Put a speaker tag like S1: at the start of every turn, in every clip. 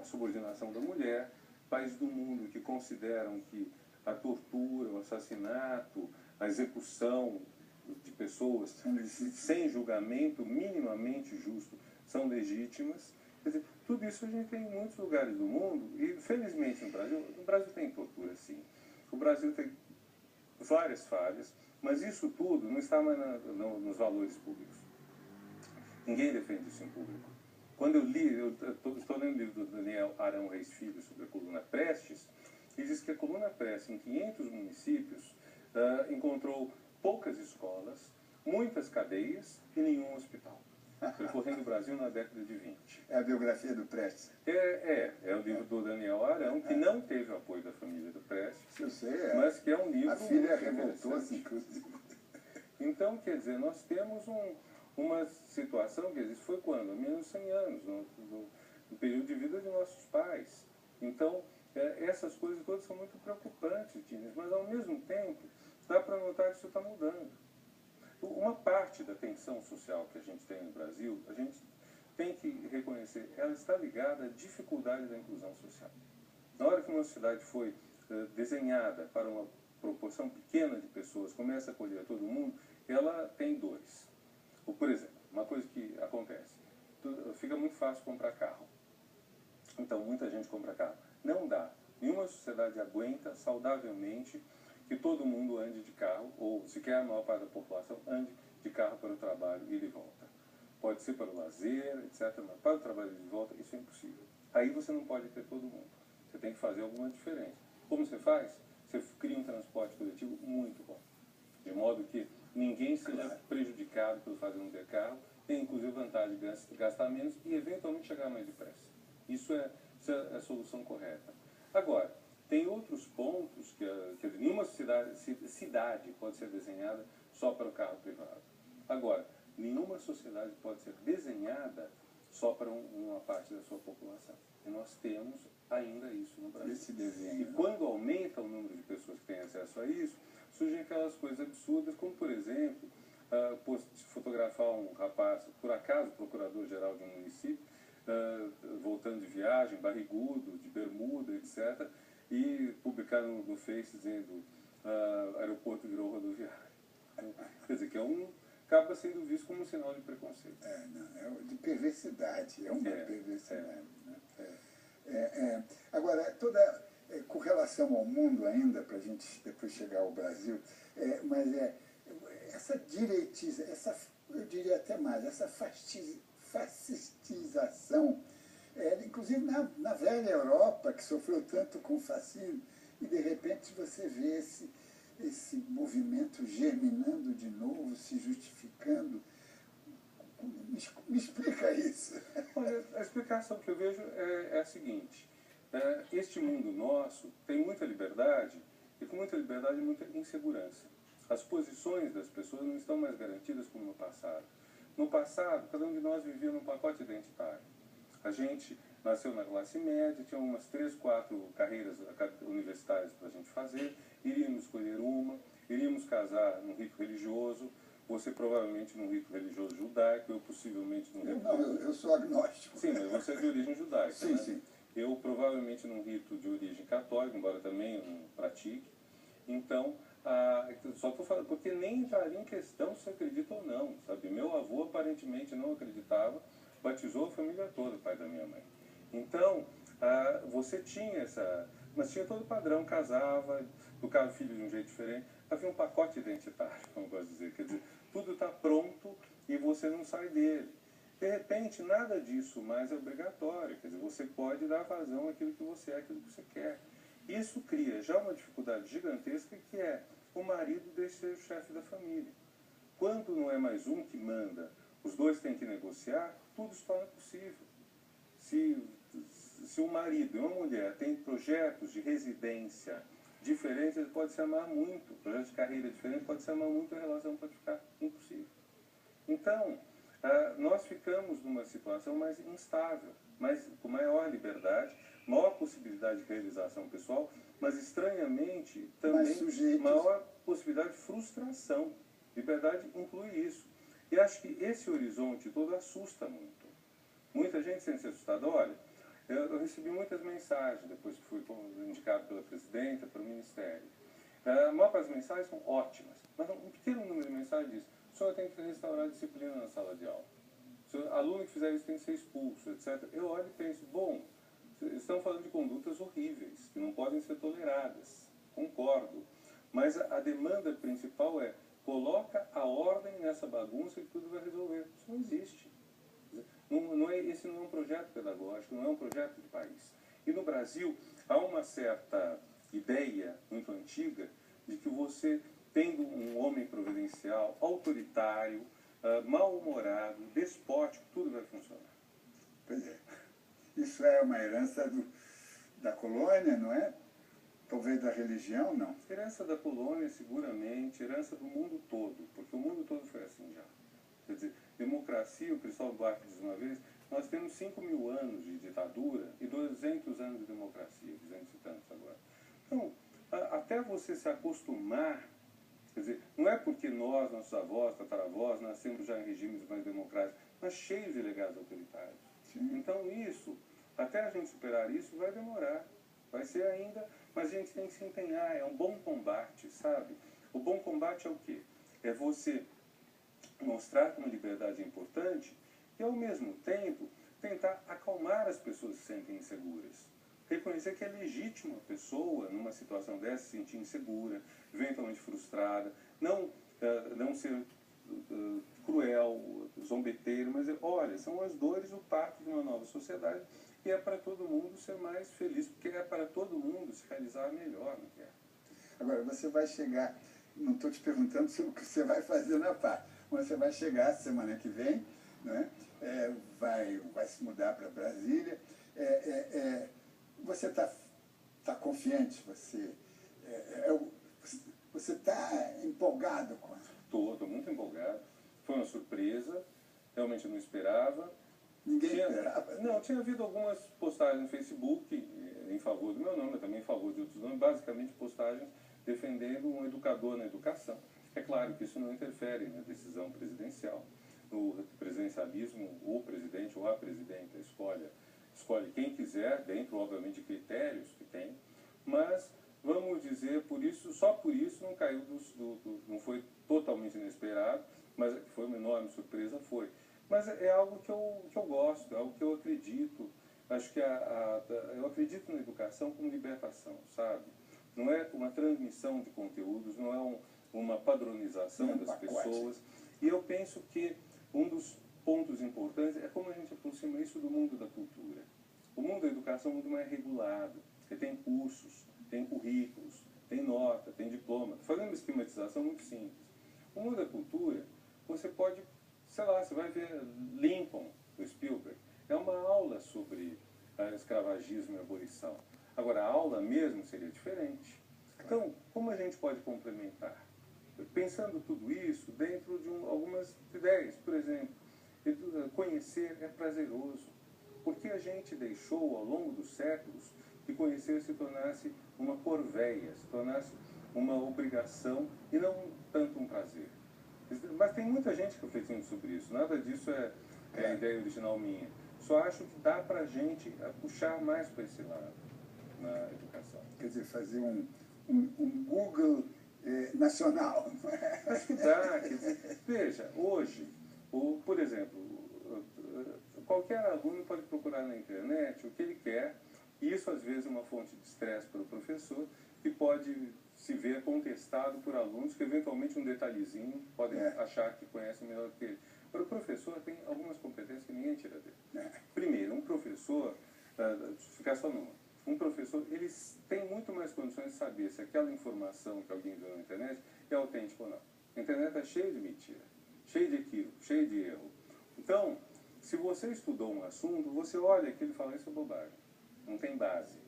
S1: subordinação da mulher, países do mundo que consideram que a tortura, o assassinato, a execução de pessoas sem julgamento minimamente justo são legítimas. Quer dizer, tudo isso a gente tem em muitos lugares do mundo e, felizmente, no Brasil tem tortura, sim. O Brasil tem várias falhas, mas isso tudo não está mais nos valores públicos. Ninguém defende isso em público. Quando eu li, estou lendo o livro do Daniel Arão Reis Filho sobre a coluna Prestes, ele diz que a coluna Prestes, em 500 municípios, encontrou poucas escolas, muitas cadeias e nenhum hospital, percorrendo o Brasil na década de 20.
S2: É a biografia do Prestes.
S1: É o livro do Daniel Arão, que não teve o apoio da família do Prestes,
S2: eu sei,
S1: mas que é um livro...
S2: A filha revoltou-se, inclusive.
S1: Então, quer dizer, nós temos uma situação, que existe, foi quando? Há menos de 100 anos, no período de vida de nossos pais. Então, essas coisas todas são muito preocupantes, Tines, mas ao mesmo tempo, dá para notar que isso está mudando. Uma parte da tensão social que a gente tem no Brasil, a gente tem que reconhecer, ela está ligada à dificuldade da inclusão social. Na hora que uma sociedade foi desenhada para uma proporção pequena de pessoas, começa a acolher todo mundo, ela tem dores. Ou, por exemplo, uma coisa que acontece, fica muito fácil comprar carro. Então, muita gente compra carro. Não dá. Nenhuma sociedade aguenta saudavelmente que todo mundo ande de carro, ou sequer a maior parte da população ande de carro para o trabalho e de volta. Pode ser para o lazer, etc., mas para o trabalho e de volta, isso é impossível. Aí você não pode ter todo mundo. Você tem que fazer alguma diferença. Como você faz? Você cria um transporte coletivo muito bom. De modo que ninguém seja prejudicado pelo fato de não ter carro, tem inclusive vantagem de gastar menos e eventualmente chegar mais depressa. Isso é a solução correta. Agora, tem outros pontos que nenhuma cidade pode ser desenhada só para o carro privado. Agora, nenhuma sociedade pode ser desenhada só para uma parte da sua população. E nós temos ainda isso no Brasil.
S2: Esse desenho,
S1: e quando aumenta o número de pessoas que têm acesso a isso, surgem aquelas coisas absurdas, como, por exemplo, fotografar um rapaz, por acaso, procurador-geral de um município, voltando de viagem, barrigudo, de bermuda, etc., e publicar no Face dizendo aeroporto virou rodoviário. Quer dizer, que acaba sendo visto como um sinal de preconceito.
S2: É de perversidade, é uma perversidade. Né? Agora, com relação ao mundo ainda, para a gente depois chegar ao Brasil, essa direitização, eu diria até mais, essa fascistização, inclusive na velha Europa, que sofreu tanto com o fascismo, e de repente você vê esse movimento germinando de novo, se justificando. Me explica isso.
S1: Olha, a explicação que eu vejo é a seguinte. Este mundo nosso tem muita liberdade, e com muita liberdade muita insegurança. As posições das pessoas não estão mais garantidas como no passado. No passado, cada um de nós vivia num pacote identitário. A gente nasceu na classe média, tinha umas 3, 4 carreiras universitárias para a gente fazer, iríamos escolher uma, iríamos casar num rito religioso, você provavelmente num rito religioso judaico, eu possivelmente num rito...
S2: Eu sou agnóstico.
S1: Sim, mas você é de origem judaica,
S2: sim,
S1: né?
S2: Sim.
S1: Eu provavelmente num rito de origem católica, embora também eu não pratique. Então, só estou falando, porque nem entraria em questão se acredita ou não, sabe? Meu avô aparentemente não acreditava, batizou a família toda, o pai da minha mãe. Então, você tinha mas tinha todo o padrão, casava, educava o filho de um jeito diferente, havia um pacote identitário, como eu gosto de dizer, quer dizer, tudo está pronto e você não sai dele. De repente, nada disso mais é obrigatório, quer dizer, você pode dar vazão àquilo que você é, àquilo que você quer. Isso cria já uma dificuldade gigantesca que é o marido deixa ser o chefe da família. Quando não é mais um que manda, os dois têm que negociar, tudo se torna possível. Se um marido e uma mulher têm projetos de residência diferentes, ele pode se amar muito. Projetos de carreira diferentes pode se amar muito, a relação pode ficar impossível. Então, nós ficamos numa situação mais instável, com maior liberdade, maior possibilidade de realização pessoal, mas estranhamente também maior possibilidade de frustração. Liberdade inclui isso. E acho que esse horizonte todo assusta muito. Muita gente sente-se assustada. Olha, Eu recebi muitas mensagens depois que fui indicado pela presidenta para o Ministério. A maior parte das mensagens são ótimas, mas um pequeno número de mensagens diz: o senhor tem que restaurar a disciplina na sala de aula. O aluno que fizer isso tem que ser expulso, etc. Eu olho e penso, bom, estão falando de condutas horríveis, que não podem ser toleradas. Concordo. Mas a demanda principal é: coloca a ordem nessa bagunça e tudo vai resolver. Isso não existe. Esse não é um projeto pedagógico, não é um projeto de país. E no Brasil há uma certa ideia muito antiga de que você, tendo um homem providencial, autoritário, mal-humorado, despótico, tudo vai funcionar.
S2: Pois é. Isso é uma herança da colônia, não é? Talvez da religião, não?
S1: Herança da colônia, seguramente, herança do mundo todo, porque o mundo todo foi assim já. Quer dizer, democracia, o Cristóvão Buarque diz uma vez, nós temos 5.000 anos de ditadura e 200 anos de democracia, 200 e tantos agora. Então, até você se acostumar, quer dizer, não é porque nós, nossos avós, tataravós, nascemos já em regimes mais democráticos, mas cheios de legados autoritários.
S2: Sim.
S1: Então isso, até a gente superar isso, vai demorar. Vai ser ainda, mas a gente tem que se empenhar, é um bom combate, sabe? O bom combate é o quê? É você mostrar que uma liberdade é importante e, ao mesmo tempo, tentar acalmar as pessoas que se sentem inseguras. Reconhecer que é legítimo a pessoa, numa situação dessa, se sentir insegura, eventualmente frustrada, não ser cruel, zombeteiro, mas olha, são as dores, o parto de uma nova sociedade, e é para todo mundo ser mais feliz, porque é para todo mundo se realizar melhor, não é?
S2: Agora, você vai chegar, não estou te perguntando sobre o que você vai fazer na PAR, mas você vai chegar semana que vem, né? Vai se mudar para Brasília. Você tá confiante? Você está empolgado com isso?
S1: Estou muito empolgado. Foi uma surpresa, realmente eu não esperava.
S2: Ninguém esperava?
S1: Não, tinha havido algumas postagens no Facebook em favor do meu nome, também em favor de outros nomes, basicamente postagens defendendo um educador na educação. É claro que isso não interfere na decisão presidencial. No presidencialismo, o presidente ou a presidenta escolhe quem quiser, dentro, obviamente, de critérios que tem, mas, vamos dizer, só por isso não caiu não foi totalmente inesperado, mas foi uma enorme surpresa, foi. Mas é algo que eu gosto, é algo que eu acredito. Acho que eu acredito na educação como libertação, sabe? Não é uma transmissão de conteúdos, não é uma padronização das pessoas. E eu penso que um dos pontos importantes é como a gente aproxima isso do mundo da cultura. O mundo da educação é um mundo mais regulado. Ele tem cursos, tem currículos, tem nota, tem diploma. Fazendo uma esquematização muito simples. O mundo da cultura, você pode, sei lá, você vai ver Lincoln, do Spielberg. É uma aula sobre escravagismo e abolição. Agora, a aula mesmo seria diferente. Então, como a gente pode complementar? Pensando tudo isso dentro de algumas ideias. Por exemplo, conhecer é prazeroso. Porque a gente deixou, ao longo dos séculos, que conhecer se tornasse uma corveia, se tornasse uma obrigação e não tanto um prazer. Mas tem muita gente refletindo sobre isso. Nada disso é a ideia original minha. Só acho que dá para a gente puxar mais para esse lado na educação.
S2: Quer dizer, fazer um Google nacional.
S1: Acho que dá. Veja, hoje, por exemplo, qualquer aluno pode procurar na internet o que ele quer, e isso às vezes é uma fonte de estresse para o professor, que pode se ver contestado por alunos que eventualmente um detalhezinho podem achar que conhecem melhor que ele. Para o professor tem algumas competências que ninguém tira dele. Primeiro, um professor, ficar só numa, um professor, ele tem muito mais condições de saber se aquela informação que alguém viu na internet é autêntica ou não. A internet é cheia de mentira, cheia de equívoco, cheia de erro. Então, se você estudou um assunto, você olha aquilo e fala, isso é bobagem, não tem base.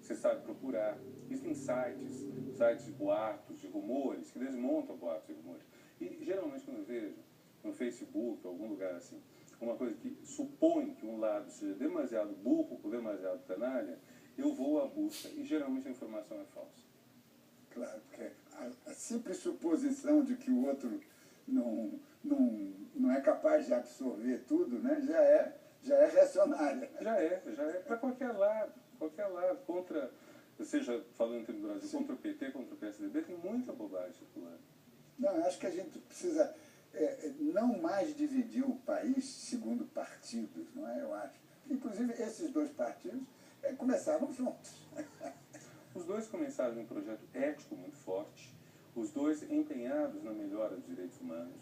S1: Você sabe procurar. Existem sites de boatos, de rumores, que desmontam boatos e rumores. E geralmente quando eu vejo no Facebook, algum lugar assim, uma coisa que supõe que um lado seja demasiado burro ou demasiado canalha, eu vou à busca e geralmente a informação é falsa.
S2: Claro, porque a simples suposição de que o outro não é capaz de absorver tudo, né, Já é reacionária.
S1: Já é para qualquer lado, contra, seja falando entre o Brasil,
S2: Sim.
S1: contra o PT, contra o PSDB, tem muita bobagem circulando.
S2: Não, eu acho que a gente precisa não mais dividir o país segundo partidos, não é? Eu acho. Inclusive, esses dois partidos começaram juntos.
S1: Os dois começaram um projeto ético muito forte, os dois empenhados na melhora dos direitos humanos,